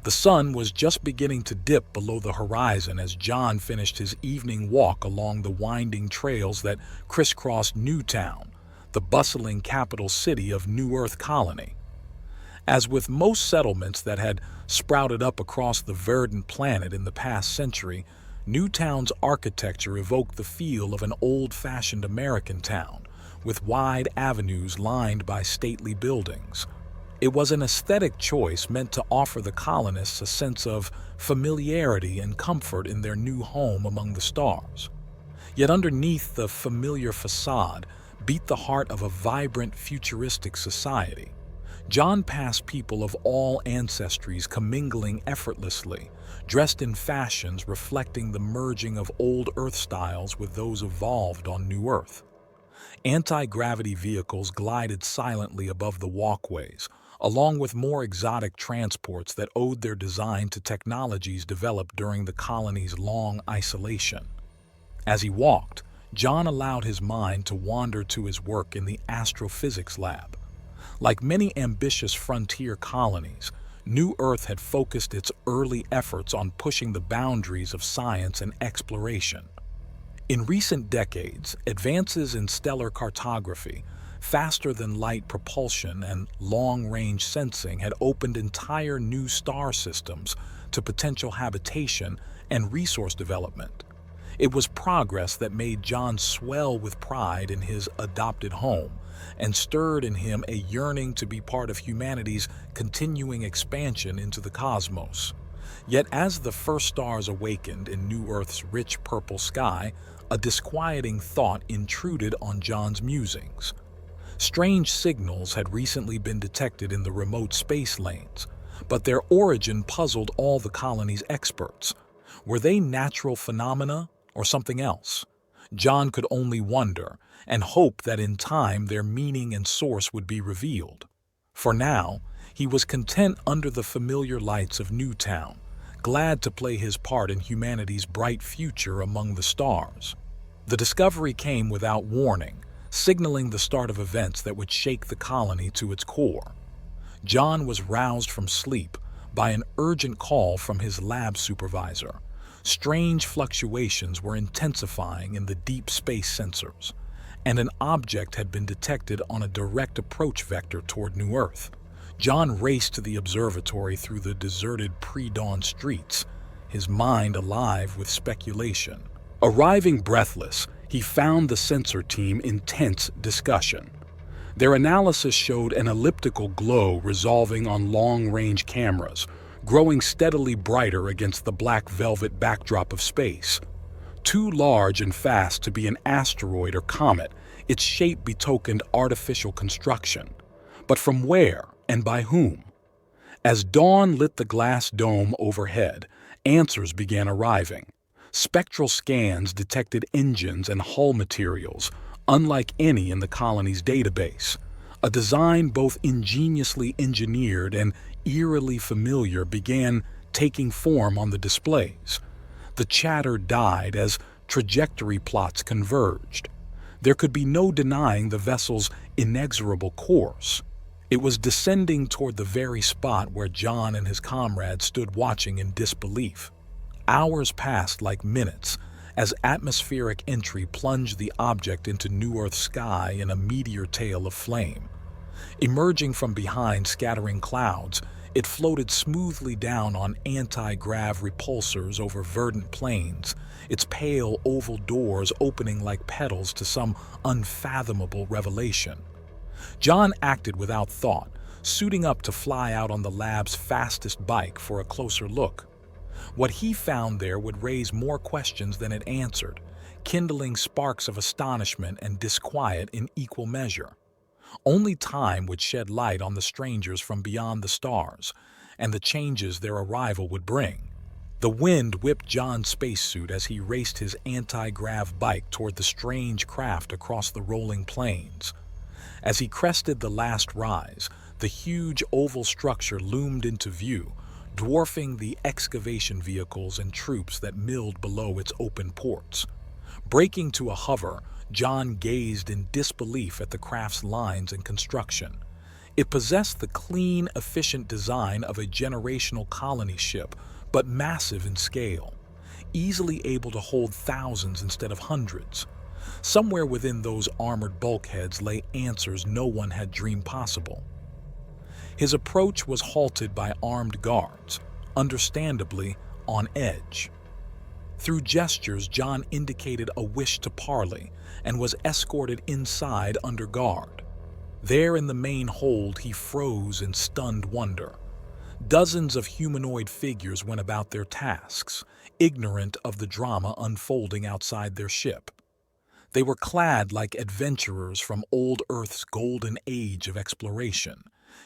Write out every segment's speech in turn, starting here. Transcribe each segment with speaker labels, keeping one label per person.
Speaker 1: The sun was just beginning to dip below the horizon as John finished his evening walk along the winding trails that crisscrossed Newtown, the bustling capital city of New Earth Colony. As with most settlements that had sprouted up across the verdant planet in the past century, Newtown's architecture evoked the feel of an old-fashioned American town, with wide avenues lined by stately buildings. It was an aesthetic choice meant to offer the colonists a sense of familiarity and comfort in their new home among the stars. Yet underneath the familiar facade beat the heart of a vibrant, futuristic society. John passed people of all ancestries commingling effortlessly, dressed in fashions reflecting the merging of old Earth styles with those evolved on New Earth. Anti-gravity vehicles glided silently above the walkways, along with more exotic transports that owed their design to technologies developed during the colony's long isolation. As he walked, John allowed his mind to wander to his work in the astrophysics lab. Like many ambitious frontier colonies, New Earth had focused its early efforts on pushing the boundaries of science and exploration. In recent decades, advances in stellar cartography, faster-than-light propulsion, and long-range sensing had opened entire new star systems to potential habitation and resource development. It was progress that made John swell with pride in his adopted home and stirred in him a yearning to be part of humanity's continuing expansion into the cosmos. Yet as the first stars awakened in New Earth's rich purple sky, a disquieting thought intruded on John's musings. Strange signals had recently been detected in the remote space lanes, but their origin puzzled all the colony's experts. Were they natural phenomena or something else? John could only wonder and hope that in time their meaning and source would be revealed. For now, he was content under the familiar lights of Newtown, glad to play his part in humanity's bright future among the stars. The discovery came without warning, signaling the start of events that would shake the colony to its core. John was roused from sleep by an urgent call from his lab supervisor. Strange fluctuations were intensifying in the deep space sensors, and an object had been detected on a direct approach vector toward New Earth. John raced to the observatory through the deserted pre-dawn streets, his mind alive with speculation. Arriving breathless, he found the sensor team in tense discussion. Their analysis showed an elliptical glow resolving on long-range cameras, growing steadily brighter against the black velvet backdrop of space. Too large and fast to be an asteroid or comet, its shape betokened artificial construction. But from where and by whom? As dawn lit the glass dome overhead, answers began arriving. Spectral scans detected engines and hull materials, unlike any in the colony's database. A design both ingeniously engineered and eerily familiar began taking form on the displays. The chatter died as trajectory plots converged. There could be no denying the vessel's inexorable course. It was descending toward the very spot where John and his comrades stood watching in disbelief. Hours passed like minutes as atmospheric entry plunged the object into New Earth's sky in a meteor tail of flame. Emerging from behind scattering clouds, it floated smoothly down on anti-grav repulsors over verdant plains, its pale oval doors opening like petals to some unfathomable revelation. John acted without thought, suiting up to fly out on the lab's fastest bike for a closer look. What he found there would raise more questions than it answered, kindling sparks of astonishment and disquiet in equal measure. Only time would shed light on the strangers from beyond the stars, and the changes their arrival would bring. The wind whipped John's spacesuit as he raced his anti-grav bike toward the strange craft across the rolling plains. As he crested the last rise, the huge oval structure loomed into view, dwarfing the excavation vehicles and troops that milled below its open ports. Braking to a hover, John gazed in disbelief at the craft's lines and construction. It possessed the clean, efficient design of a generational colony ship, but massive in scale, easily able to hold thousands instead of hundreds. Somewhere within those armored bulkheads lay answers no one had dreamed possible. His approach was halted by armed guards, understandably on edge. Through gestures, John indicated a wish to parley and was escorted inside under guard. There in the main hold, he froze in stunned wonder. Dozens of humanoid figures went about their tasks, ignorant of the drama unfolding outside their ship. They were clad like adventurers from old Earth's golden age of exploration,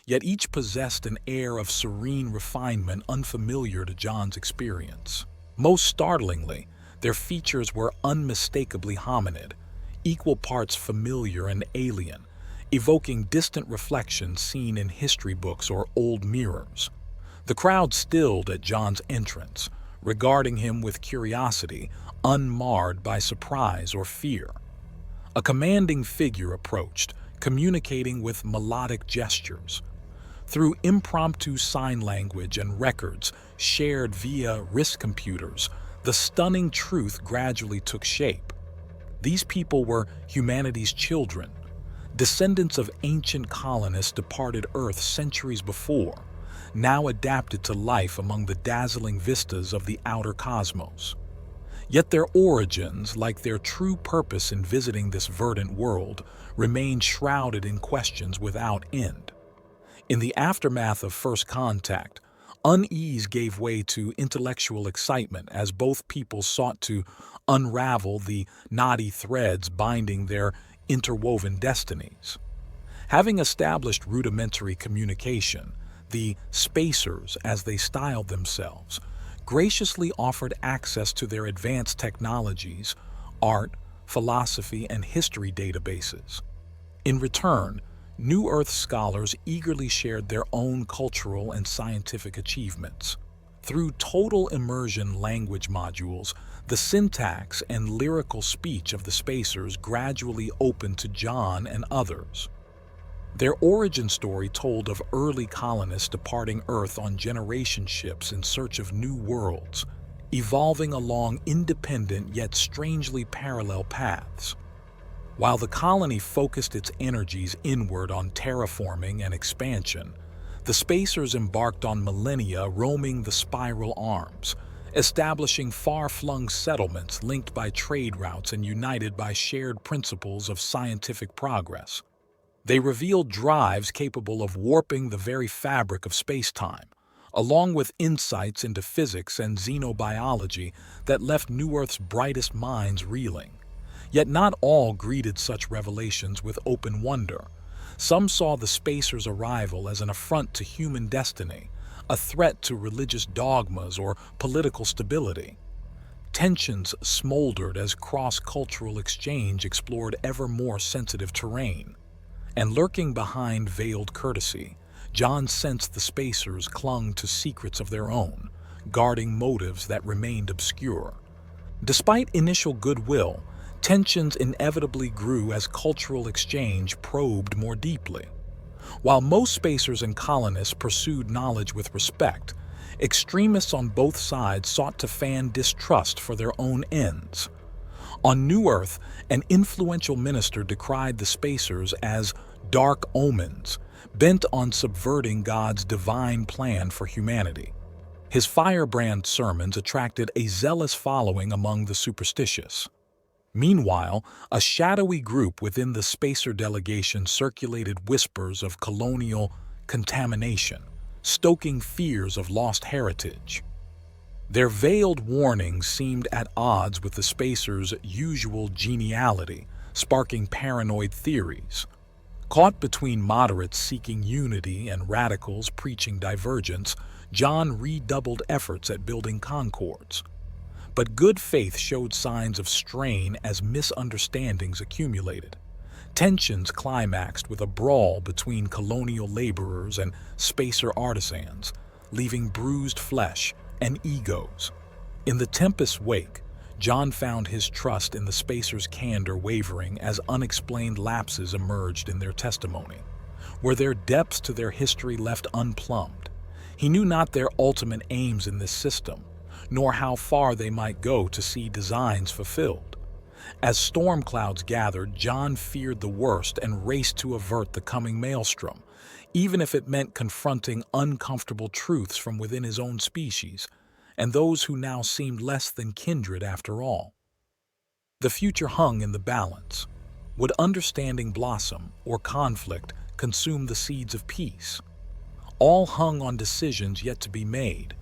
Speaker 1: yet each possessed an air of serene refinement unfamiliar to John's experience. Most startlingly, their features were unmistakably hominid, equal parts familiar and alien, evoking distant reflections seen in history books or old mirrors. The crowd stilled at John's entrance, regarding him with curiosity, unmarred by surprise or fear. A commanding figure approached, communicating with melodic gestures. Through impromptu sign language and records shared via wrist computers, the stunning truth gradually took shape. These people were humanity's children, descendants of ancient colonists departed Earth centuries before, now adapted to life among the dazzling vistas of the outer cosmos. Yet their origins, like their true purpose in visiting this verdant world, remained shrouded in questions without end. In the aftermath of first contact, unease gave way to intellectual excitement as both people sought to unravel the knotty threads binding their interwoven destinies. Having established rudimentary communication, the spacers, as they styled themselves, graciously offered access to their advanced technologies, art, philosophy, and history databases. In return, New Earth scholars eagerly shared their own cultural and scientific achievements. Through total immersion language modules, the syntax and lyrical speech of the spacers gradually opened to John and others. Their origin story told of early colonists departing Earth on generation ships in search of new worlds, evolving along independent yet strangely parallel paths. While the colony focused its energies inward on terraforming and expansion, the spacers embarked on millennia roaming the spiral arms, establishing far-flung settlements linked by trade routes and united by shared principles of scientific progress. They revealed drives capable of warping the very fabric of space-time, along with insights into physics and xenobiology that left New Earth's brightest minds reeling. Yet not all greeted such revelations with open wonder. Some saw the spacers' arrival as an affront to human destiny, a threat to religious dogmas or political stability. Tensions smoldered as cross-cultural exchange explored ever more sensitive terrain. And lurking behind veiled courtesy, John sensed the spacers clung to secrets of their own, guarding motives that remained obscure. Despite initial goodwill, tensions inevitably grew as cultural exchange probed more deeply. While most spacers and colonists pursued knowledge with respect, extremists on both sides sought to fan distrust for their own ends. On New Earth, an influential minister decried the spacers as dark omens, bent on subverting God's divine plan for humanity. His firebrand sermons attracted a zealous following among the superstitious. Meanwhile, a shadowy group within the spacer delegation circulated whispers of colonial contamination, stoking fears of lost heritage. Their veiled warnings seemed at odds with the spacers' usual geniality, sparking paranoid theories. Caught between moderates seeking unity and radicals preaching divergence, John redoubled efforts at building concords. But good faith showed signs of strain as misunderstandings accumulated. Tensions climaxed with a brawl between colonial laborers and spacer artisans, leaving bruised flesh and egos. In the tempest's wake, John found his trust in the spacers' candor wavering as unexplained lapses emerged in their testimony. Were there depths to their history left unplumbed? He knew not their ultimate aims in this system, nor how far they might go to see designs fulfilled. As storm clouds gathered, John feared the worst and raced to avert the coming maelstrom, even if it meant confronting uncomfortable truths from within his own species, and those who now seemed less than kindred after all. The future hung in the balance. Would understanding blossom, or conflict consume the seeds of peace? All hung on decisions yet to be made,